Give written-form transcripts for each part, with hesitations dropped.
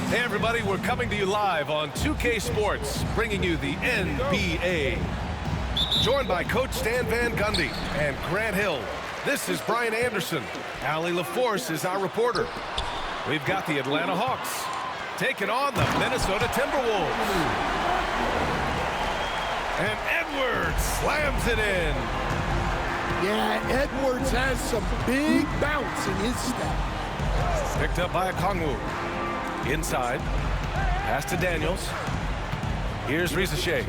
Hey everybody, we're coming to you live on 2K Sports, bringing you the NBA. Joined by Coach Stan Van Gundy and Grant Hill. This is Brian Anderson. Allie LaForce is our reporter. We've got the Atlanta Hawks taking on the Minnesota Timberwolves. And Edwards slams it in. Yeah, Edwards has some big bounce in his step. Picked up by Okongwu. Inside. Pass to Daniels. Here's Risacher.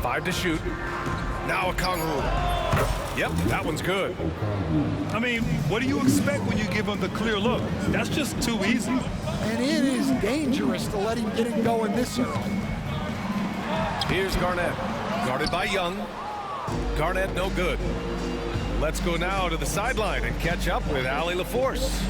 5 to shoot. Now Okongwu. Yep, that one's good. I mean, what do you expect when you give him the clear look? That's just too easy. And it is dangerous to let him get it going this early. Here's Garnett. Guarded by Young. Garnett no good. Let's go now to the sideline and catch up with Allie LaForce.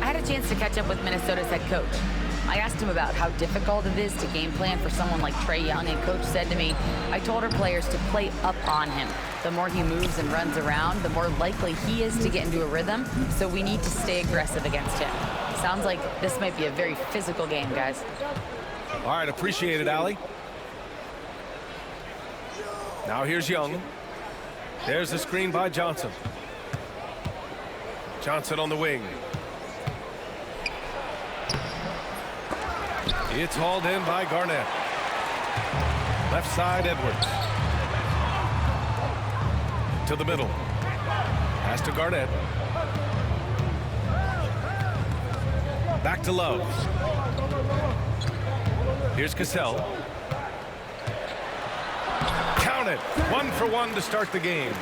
I had a chance to catch up with Minnesota's head coach. I asked him about how difficult it is to game plan for someone like Trae Young, and coach said to me, I told our players to play up on him. The more he moves and runs around, the more likely he is to get into a rhythm, so we need to stay aggressive against him. Sounds like this might be a very physical game, guys. All right, appreciate it, Allie. Now here's Young. There's the screen by Johnson. Johnson on the wing. It's hauled in by Garnett. Left side, Edwards. To the middle. Pass to Garnett. Back to Love. Here's Cassell. Count it. 1 for 1 to start the game.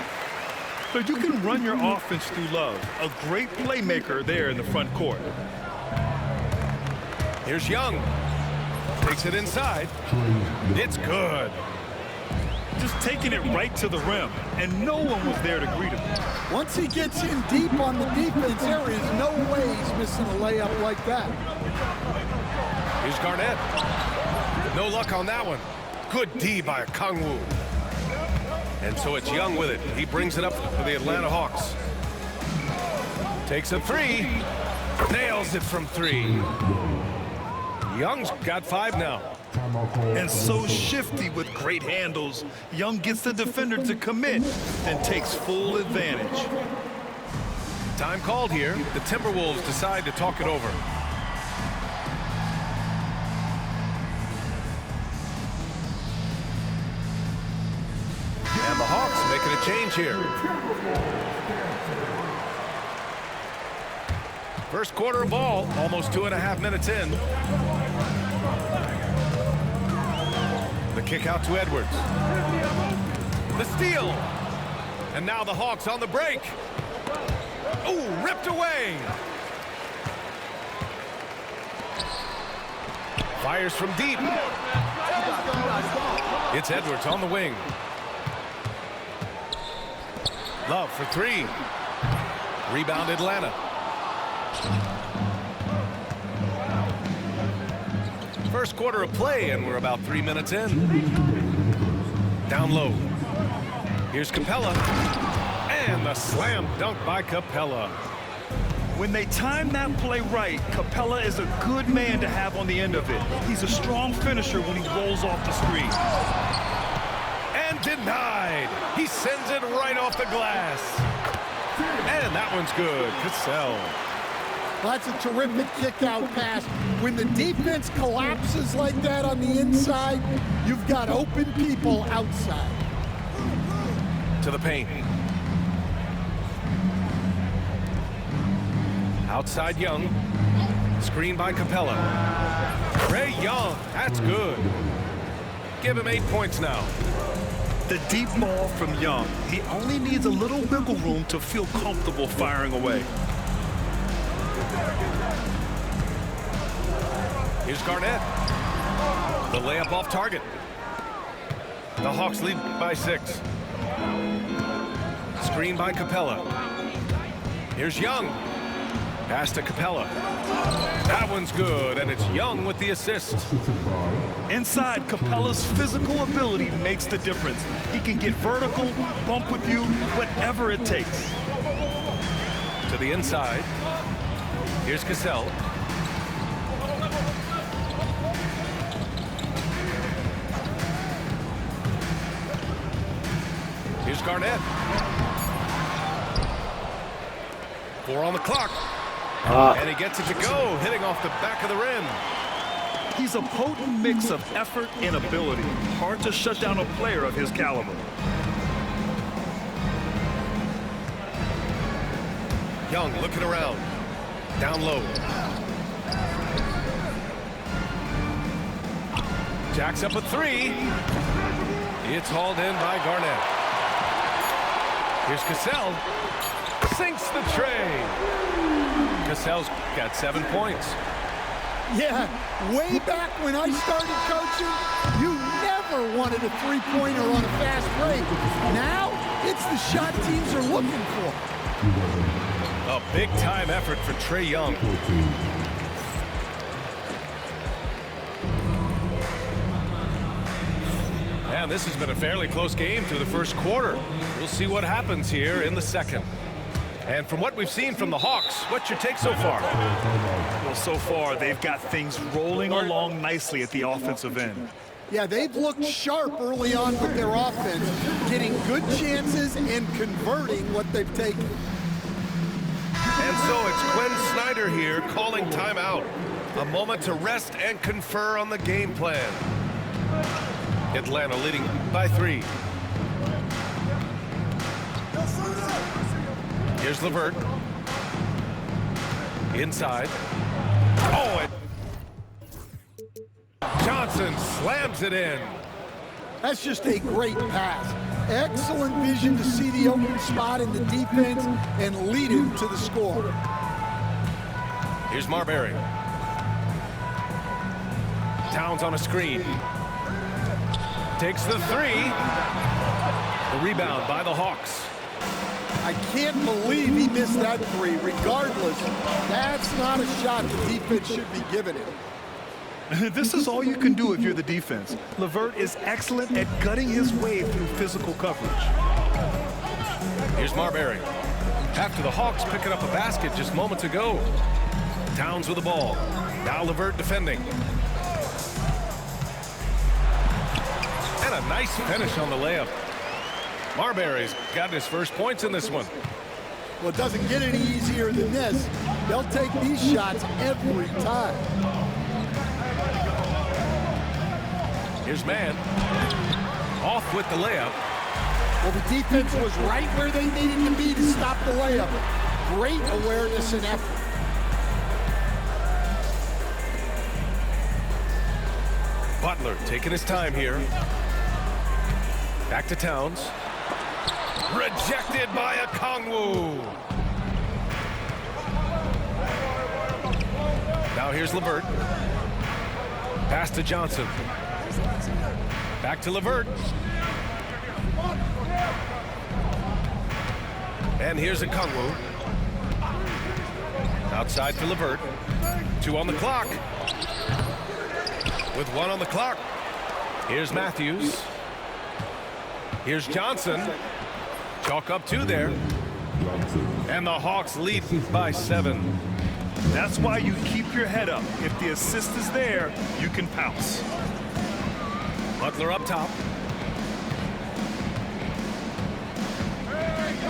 So you can run your offense through Love, a great playmaker there in the front court. Here's Young. Takes it inside. It's good. Just taking it right to the rim, and no one was there to greet him. Once he gets in deep on the defense, there is no way he's missing a layup like that. Here's Garnett. No luck on that one. Good D by Okongwu. And so it's Young with it. He brings it up for the Atlanta Hawks. Takes a 3. Nails it from 3. Young's got 5 now. And so shifty with great handles. Young gets the defender to commit and takes full advantage. Time called here. The Timberwolves decide to talk it over. And the Hawks making a change here. First quarter of ball, almost 2.5 minutes in. The kick out to Edwards. The steal. And now the Hawks on the break. Ooh, ripped away. Fires from deep. It's Edwards on the wing. Love for 3. Rebound Atlanta. First quarter of play, and we're about 3 minutes in. Down low. Here's Capella. And the slam dunk by Capella. When they time that play right, Capella is a good man to have on the end of it. He's a strong finisher when he rolls off the screen. And denied. He sends it right off the glass. And that one's good. Cassell. That's a terrific kick-out pass. When the defense collapses like that on the inside, you've got open people outside. To the paint. Outside Young. Screen by Capella. Trae Young. That's good. Give him 8 points now. The deep ball from Young. He only needs a little wiggle room to feel comfortable firing away. Here's Garnett. The layup off target. The Hawks lead by 6. Screen by Capella. Here's Young. Pass to Capella. That one's good, and it's Young with the assist. Inside, Capella's physical ability makes the difference. He can get vertical, bump with you, whatever it takes. To the inside. Here's Cassell. Here's Garnett. 4 on the clock. And he gets it to go, hitting off the back of the rim. He's a potent mix of effort and ability. Hard to shut down a player of his caliber. Young looking around. Down low. Jacks up a 3. It's hauled in by Garnett. Here's Cassell. Sinks the tray. Cassell's got 7 points. Yeah, way back when I started coaching, you never wanted a three-pointer on a fast break. Now, it's the shot teams are looking for. A big-time effort for Trae Young. And this has been a fairly close game through the first quarter. We'll see what happens here in the second. And from what we've seen from the Hawks, what's your take so far? Well, so far, they've got things rolling along nicely at the offensive end. Yeah, they've looked sharp early on with their offense, getting good chances and converting what they've taken. And so it's Quinn Snyder here calling timeout. A moment to rest and confer on the game plan. Atlanta leading by 3. Here's LeVert. Inside. Oh, and Johnson slams it in. That's just a great pass. Excellent vision to see the open spot in the defense and lead him to the score. Here's Marbury. Towns on a screen. Takes the 3. The rebound by the Hawks. I can't believe he missed that 3. Regardless, that's not a shot the defense should be giving him. This is all you can do if you're the defense. LeVert is excellent at gutting his way through physical coverage. Here's Marbury. After the Hawks picking up a basket just moments ago. Towns with the ball. Now LeVert defending. And a nice finish on the layup. Marbury's got his first points in this one. Well, it doesn't get any easier than this. They'll take these shots every time. Here's Mann. Off with the layup. Well, the defense was right where they needed to be to stop the layup. Great awareness and effort. Butler taking his time here. Back to Towns. Rejected by Okongwu. Now here's LeVert. Pass to Johnson. Back to LeVert. And here's Okongwu. Outside for LeVert. 2 on the clock. With 1 on the clock. Here's Matthews. Here's Johnson. Chalk up 2 there. And the Hawks lead by 7. That's why you keep your head up. If the assist is there, you can pounce. Butler up top.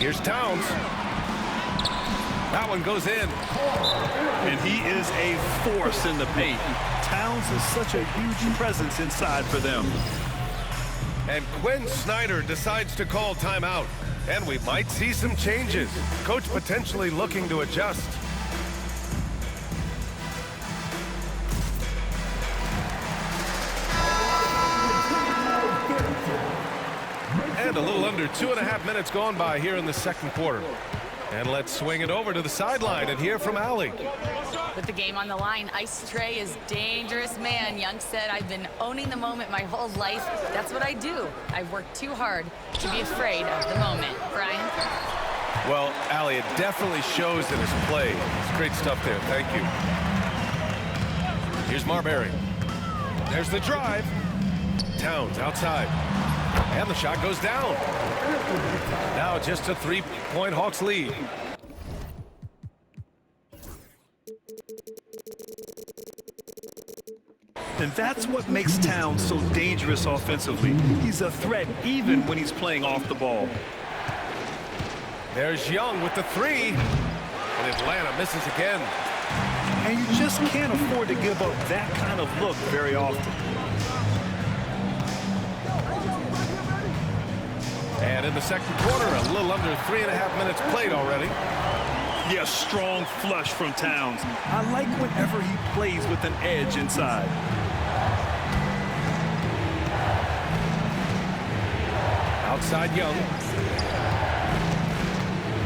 Here's Towns. That one goes in. And he is a force in the paint. Towns is such a huge presence inside for them. And Quinn Snyder decides to call timeout. And we might see some changes. Coach potentially looking to adjust. And a little under 2.5 minutes gone by here in the second quarter. And let's swing it over to the sideline and hear from Allie. With the game on the line, Ice Trae is dangerous man. Young said, I've been owning the moment my whole life. That's what I do. I've worked too hard to be afraid of the moment. Brian? Well, Allie, it definitely shows in his play. It's great stuff there. Thank you. Here's Marbury. There's the drive. Towns outside. And the shot goes down. Now just a 3-point Hawks lead. And that's what makes Towns so dangerous offensively. He's a threat even when he's playing off the ball. There's Young with the three. And Atlanta misses again. And you just can't afford to give up that kind of look very often. And in the second quarter, a little under 3.5 minutes played already. Yeah, strong flush from Towns. I like whenever he plays with an edge inside. Outside Young.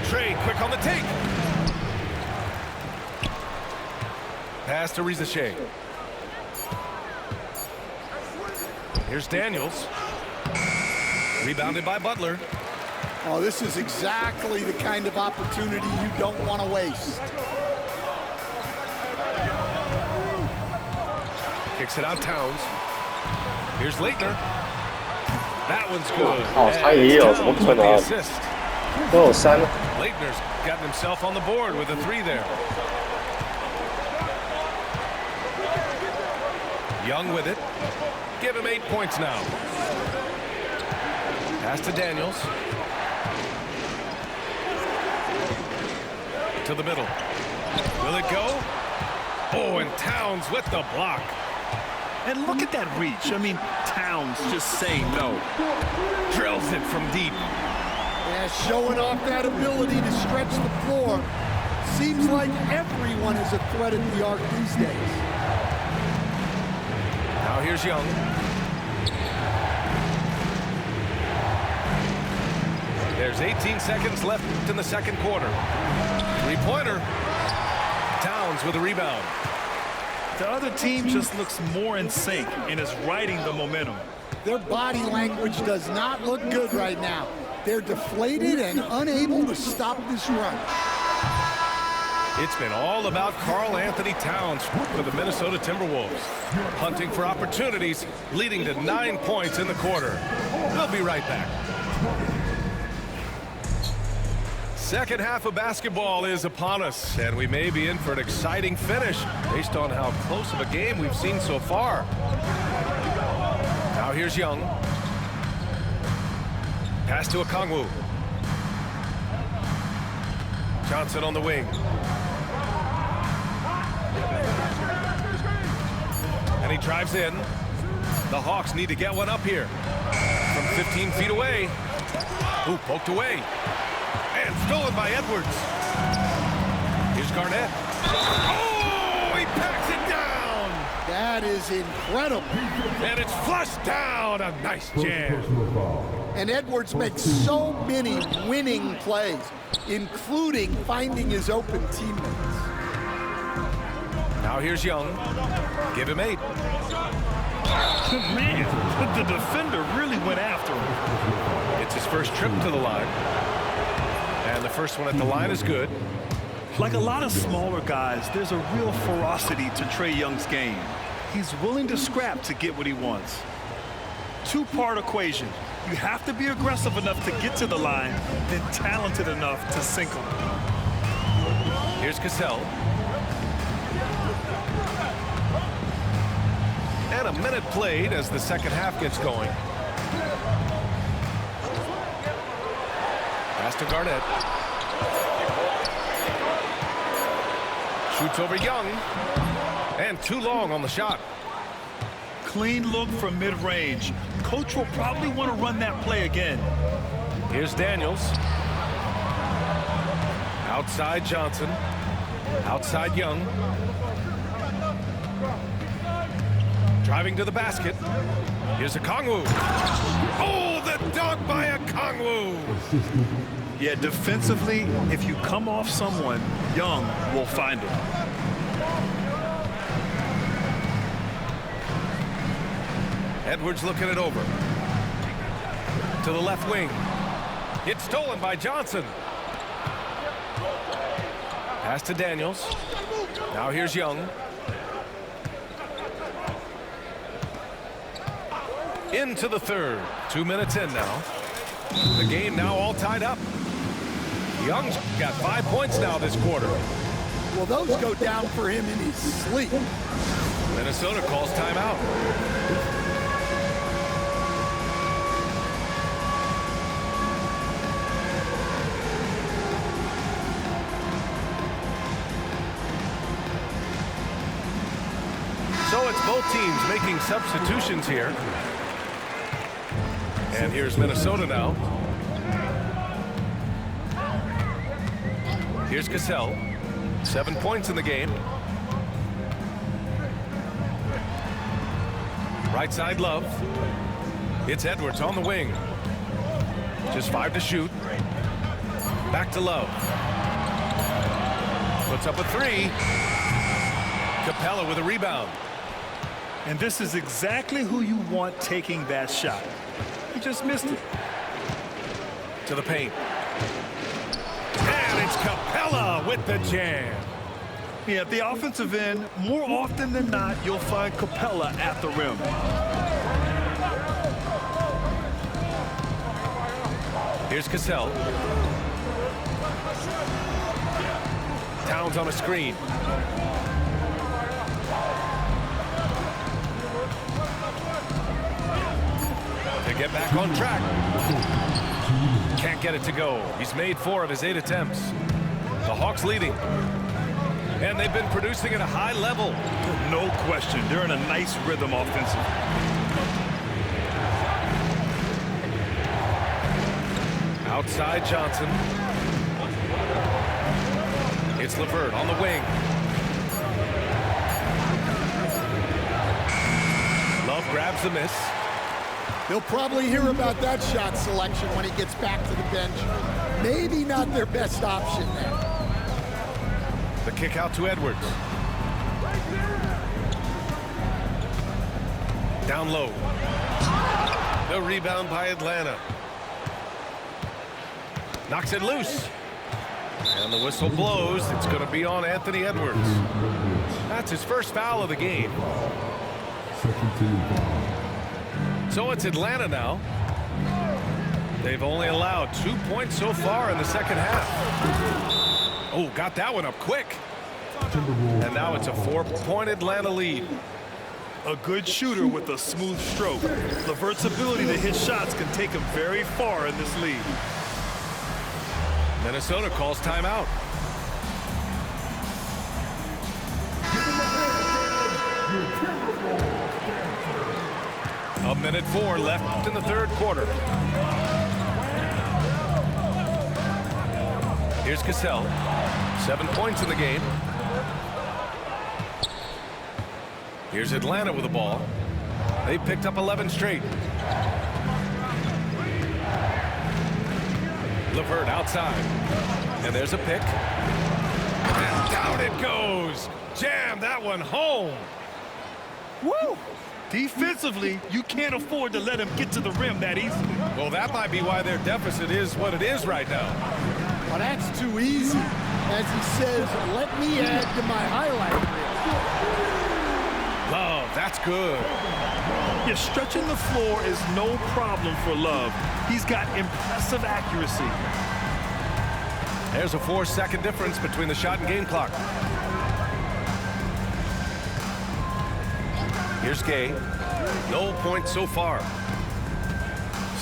Trey quick on the take. Pass to Rizachet. Here's Daniels. Rebounded by Butler. Oh, this is exactly the kind of opportunity you don't want to waste. Kicks it out Towns. Here's Laettner. That one's good. 哦，他也有，怎么可能？都有3。Laettner's gotten himself on the board with a 3 there. Young with it. Give him 8 points now. Pass to Daniels. To the middle. Will it go? Oh, and Towns with the block. And look at that reach. I mean, Towns just saying no. Drills it from deep. Yeah, showing off that ability to stretch the floor. Seems like everyone is a threat at the arc these days. Now here's Young. There's 18 seconds left in the second quarter. Three-pointer. Towns with a rebound. The other team just looks more in sync and is riding the momentum. Their body language does not look good right now. They're deflated and unable to stop this run. It's been all about Karl-Anthony Towns for the Minnesota Timberwolves. Hunting for opportunities, leading to 9 points in the quarter. We'll be right back. Second half of basketball is upon us, and we may be in for an exciting finish based on how close of a game we've seen so far. Now here's Young. Pass to Okongwu. Johnson on the wing. And he drives in. The Hawks need to get one up here. From 15 feet away. Ooh, poked away. And stolen by Edwards. Here's Garnett. Oh, he packs it down. That is incredible. And it's flushed down. A nice jam. And Edwards makes so many winning plays, including finding his open teammates. Now here's Young. Give him 8. Man, the defender really went after him. It's his first trip to the line. And the first one at the line is good. Like a lot of smaller guys, there's a real ferocity to Trae Young's game. He's willing to scrap to get what he wants. Two-part equation. You have to be aggressive enough to get to the line, then talented enough to sink them. Here's Cassell. And a minute played as the second half gets going. Pass to Garnett. Shoots over Young. And too long on the shot. Clean look from mid-range. Coach will probably want to run that play again. Here's Daniels. Outside Johnson. Outside Young. Driving to the basket. Here's Okongwu. Oh, the dunk by Okongwu. Yeah, defensively, if you come off someone, Young will find him. Edwards looking it over. To the left wing. It's stolen by Johnson. Pass to Daniels. Now here's Young. Into the third. 2 minutes in now. The game now all tied up. Young's got 5 points now this quarter. Well, those go down for him in his sleep. Minnesota calls timeout. So it's both teams making substitutions here. And here's Minnesota now. Here's Cassell. 7 points in the game. Right side, Love. It's Edwards on the wing. Just 5 to shoot. Back to Love. Puts up a 3. Capella with a rebound. And this is exactly who you want taking that shot. He just missed it. To the paint. And it's Capella with the jam. Yeah, at the offensive end, more often than not, you'll find Capella at the rim. Here's Cassell. Towns on a screen. To get back on track. Can't get it to go. He's made 4 of his 8 attempts. The Hawks leading. And they've been producing at a high level. No question. They're in a nice rhythm offensively. Outside Johnson. It's LeVert on the wing. Love grabs the miss. They'll probably hear about that shot selection when he gets back to the bench. Maybe not their best option there. The kick out to Edwards. Down low. The rebound by Atlanta. Knocks it loose. And the whistle blows. It's going to be on Anthony Edwards. That's his first foul of the game. So it's Atlanta now. They've only allowed 2 points so far in the second half. Oh, got that one up quick. And now it's a 4-point Atlanta lead. A good shooter with a smooth stroke. LeVert's ability to hit shots can take him very far in this league. Minnesota calls timeout. A minute 4 left in the third quarter. Here's Cassell. 7 points in the game. Here's Atlanta with the ball. They picked up 11 straight. LeVert outside. And there's a pick. And down it goes. Jam that one home. Woo! Defensively, you can't afford to let him get to the rim that easily. Well, that might be why their deficit is what it is right now. Well, that's too easy. As he says, let me add to my highlight reel. Love, that's good. Yeah, stretching the floor is no problem for Love. He's got impressive accuracy. There's a 4-second difference between the shot and game clock. Here's Gay. No points so far.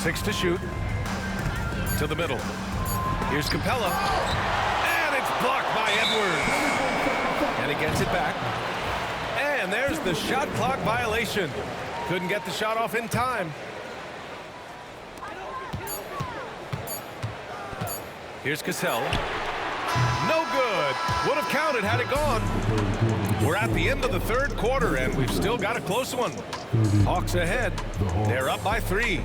6 to shoot. To the middle. Here's Capella. And it's blocked by Edwards. And he gets it back. And there's the shot clock violation. Couldn't get the shot off in time. Here's Cassell. No good. Would have counted had it gone. We're at the end of the third quarter, and we've still got a close one. Hawks ahead. They're up by 3.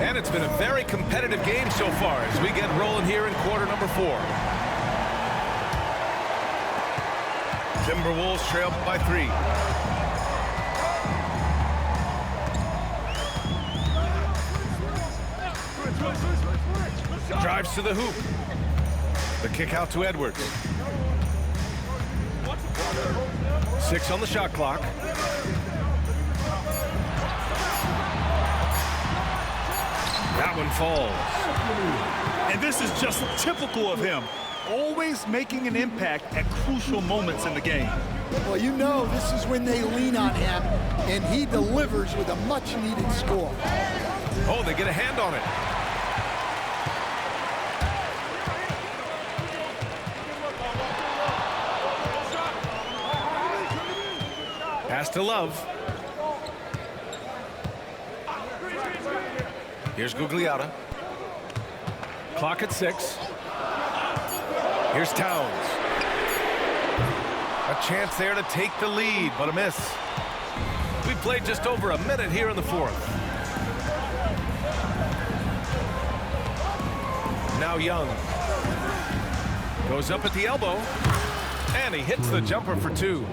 And it's been a very competitive game so far as we get rolling here in quarter number 4. Timberwolves trail by 3. Drives to the hoop. The kick out to Edwards. 6 on the shot clock. That one falls. And this is just typical of him. always making an impact at crucial moments in the game. Well, you know this is when they lean on him, and he delivers with a much-needed score. Oh, they get a hand on it. Pass to Love. Here's Gugliotta. Clock at 6. Here's Towns. A chance there to take the lead, but a miss. We played just over a minute here in the fourth. Now Young. Goes up at the elbow. And he hits the jumper for 2.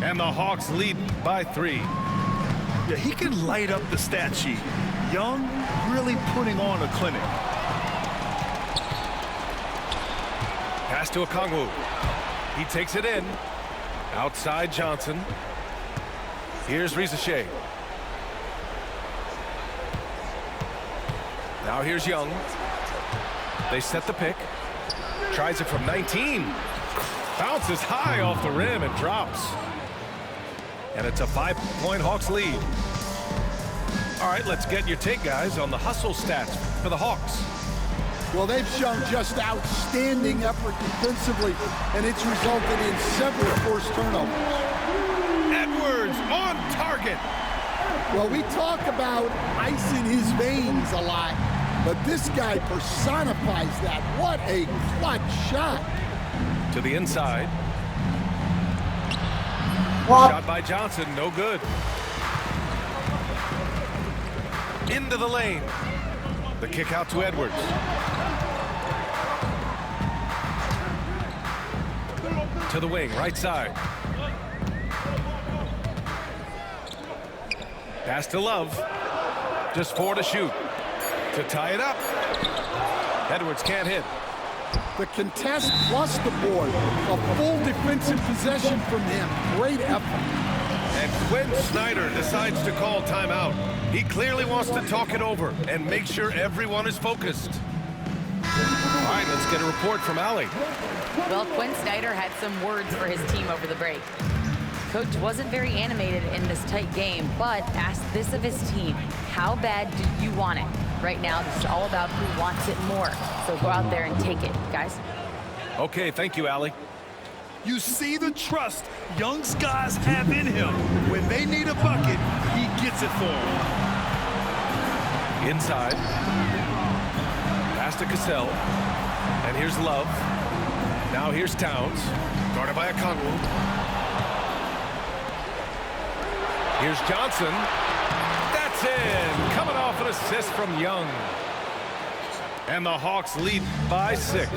And the Hawks lead by 3. Yeah, he can light up the stat sheet. Young really putting on a clinic. Pass to Okongwu. He takes it in. Outside Johnson. Here's Risacher. Now here's Young. They set the pick. Tries it from 19. Bounces high off the rim and drops. And it's a 5-point Hawks lead. All right, let's get your take, guys, on the hustle stats for the Hawks. Well, they've shown just outstanding effort defensively, and it's resulted in several forced turnovers. Edwards on target. Well, we talk about ice in his veins a lot, but this guy personifies that. What a clutch shot. To the inside. Shot by Johnson, no good. Into the lane. The kick out to Edwards. To the wing, right side. Pass to Love. Just 4 to shoot. To tie it up. Edwards can't hit. The contest plus the board. A full defensive possession from him. Great effort. And Quinn Snyder decides to call timeout. He clearly wants to talk it over and make sure everyone is focused. All right, let's get a report from Allie. Well, Quinn Snyder had some words for his team over the break. Coach wasn't very animated in this tight game, but asked this of his team: how bad do you want it? Right now, this is all about who wants it more. So go out there and take it, guys. Okay, thank you, Allie. You see the trust Young's guys have in him. When they need a bucket, he gets it for them. Inside. Pass to Cassell. And here's Love. Now here's Towns. Guarded by Okongwu. Here's Johnson. That's in. Coming off an assist from Young. And the Hawks lead by 6.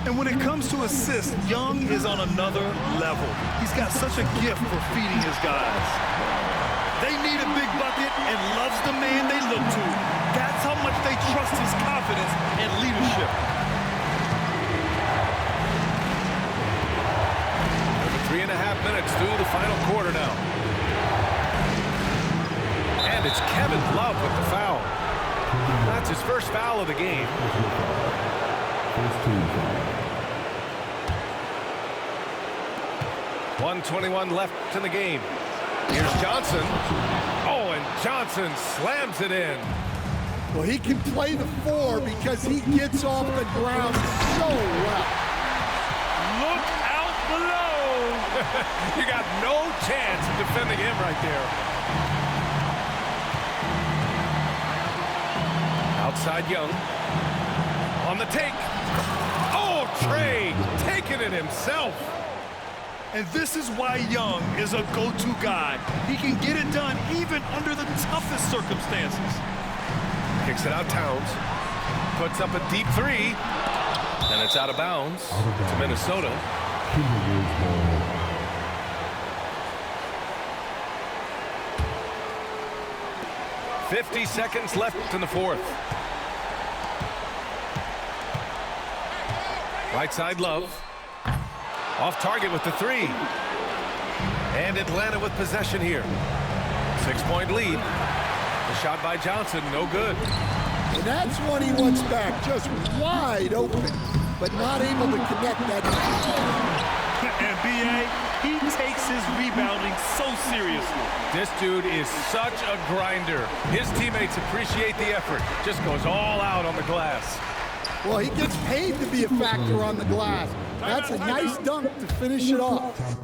And when it comes to assists, Young is on another level. He's got such a gift for feeding his guys. They need a big bucket, and Love's the man they look to. That's how much they trust his confidence and leadership. 3.5 minutes through the final quarter now. And it's Kevin Love with the foul. That's his first foul of the game. 1:21 left in the game. Here's Johnson. Oh, and Johnson slams it in. Well, he can play the 4 because he gets off the ground so well. Look out below. You got no chance of defending him right there. Outside Young. On the take. Oh, Trey taking it himself. And this is why Young is a go-to guy. He can get it done even under the toughest circumstances. Kicks it out Towns. Puts up a deep 3. And it's out of bounds to Minnesota. .50 seconds left in the fourth. Right side Love. Off target with the 3. And Atlanta with possession here. 6-point lead. The shot by Johnson, no good. And that's one he wants back, just wide open, but not able to connect that. And B.A., he takes his rebounding so seriously. This dude is such a grinder. His teammates appreciate the effort. Just goes all out on the glass. Well, he gets paid to be a factor on the glass. That's a nice dunk to finish it off.